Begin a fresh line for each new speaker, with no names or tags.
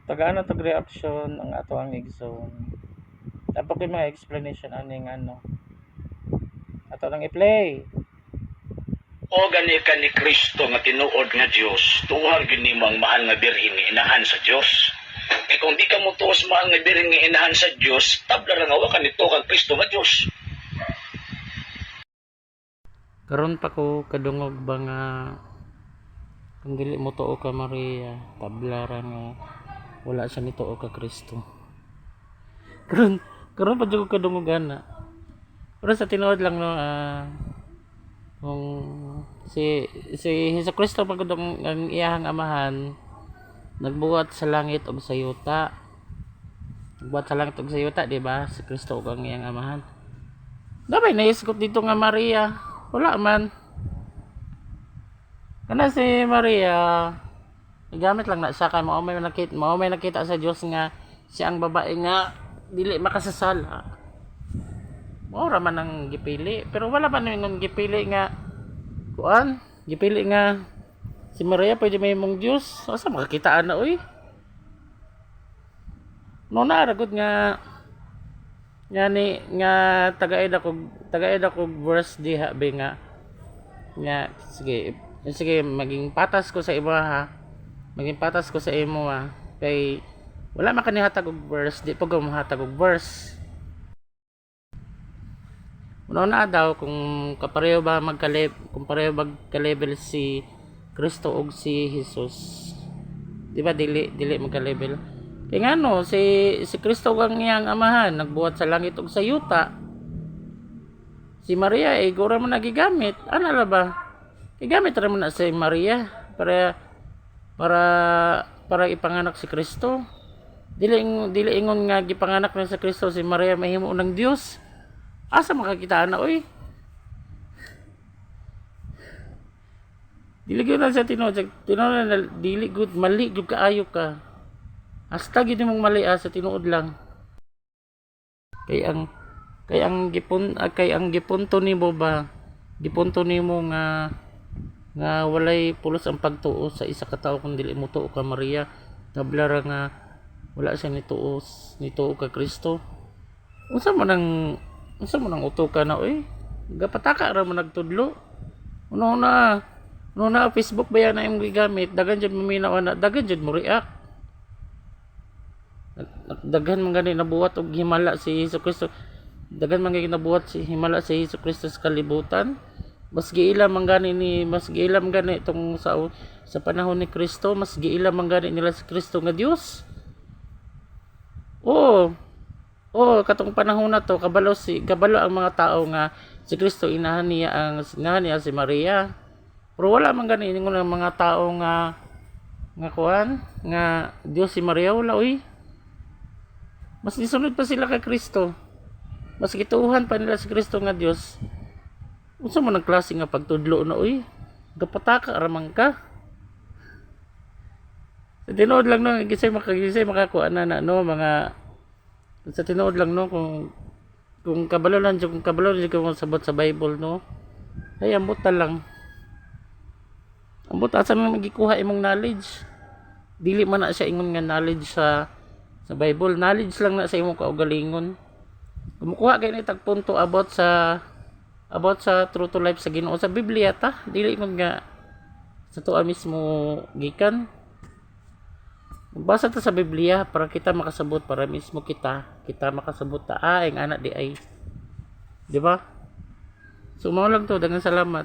tagaan na tag reaction ang ato ang igsoon. Tapos yung mga explanation aning ano. Ato nang i-play.
O gani ka ni Kristo nga tinuod nga Dios, tuwag gini mo ang mahal nga birhen nga inahan sa Dios. E kung di ka mo tuos mahal nga birhen nga inahan sa Dios, tabla ra nga wa ka nito kang Kristo nga Dios.
Karon pa ko kadungog ba nga kung dili mo tuo ka Maria, tabla ra nga wala siya nituo ka Kristo. Karon pa jud ko kadungog ana. Pero sa tinuod lang no, kung si Hesus Kristo pagod ang iyahang amahan nagbuhat sa langit ug sa yuta. Nagbuhat sa langit ug sa yuta, di ba? Si Kristo ug ang iyang amahan. Dabay naisgot dito nga Maria. Wala man. Kana si Maria gamit lang na siya kay mao may nakita sa Dios nga siya ang babae nga dili makasasala. Mao ra man ang gipili, pero wala man ningon gipili nga kuan, gipili nga si Maria pwede may mong Dios. Asa makakitaan na oy? No na ra gud nga ni nga tagaid ako verse diha be nga sige maging patas ko sa iba ha. Maging patas ko sa imo ha. Kay wala man kanihatag og verse, di pa gumahatag og verse. Una daw kung kapareho ba magka-level si Kristo og si Jesus. Di ba dili magka-level. Kaya nga no, si Kristo ang iyang amahan nagbuhat sa langit ug sa yuta. Si Maria ay gura man nagigamit. Ano la ba? Igamit ra man na si Maria para ipanganak si Kristo. Dili ingon nga gipanganak na sa Kristo si Maria mahimo ng Dios. Asa makakitaan na oy? Dili gyud na sa tinuod na dili gud mali gyud kaayo ka. Hasta gyud mong mali sa tinuod lang. Kay ang gipunto nimo ba? Gipunto nimo nga walay pulos ang pagtuo sa isa ka tawo kung dili mo tuo ka Maria. Tabla ra nga wala siya nituo ka Kristo. Unsa man ang uto ka na oy? Gapataka ra man nagtudlo. Una Facebook ba yan na imong gigamit? Dagan jud maminaw na, dagan jud mo react. Daghan man gani nabuhat og himala si Hesus Kristo. Daghan man gani nabuhat si himala si Hesus Kristo sa kalibutan. Mas giila man gani itong sa panahon ni Kristo, mas giila man gani nila si Kristo nga Dios. Oh, katong panahon na to kabalo ang mga tao nga si Kristo inahan niya si Maria. Pero wala man gani ningon ang mga tao nga kuan nga Dios si Maria wala oy. Mas nisunod pa sila kay Kristo. Mas gituuhan pa nila si Kristo nga Dios. Unsa man ang klase nga pagtudlo na oy? Gapataka ra man ka. Sa tinuod lang no, gisay makakuha na no mga sa tinuod lang no kung kabalo lang kung mo sabot sa Bible no. Ay ambot ta lang. Ambot asa man magikuha imong knowledge. Dili man na siya ingon nga knowledge sa Bible, knowledge lang na sa imong kaugalingon. Kumukuha kay ni tagpunto about sa true to life sa Ginoo sa Biblia ta, dili ingon nga sa tuwa mismo gikan. Basa ta sa Biblia para kita makasabot, para mismo kita makasabot ta ang anak di ay. Di ba? So mao lang to, daghang salamat.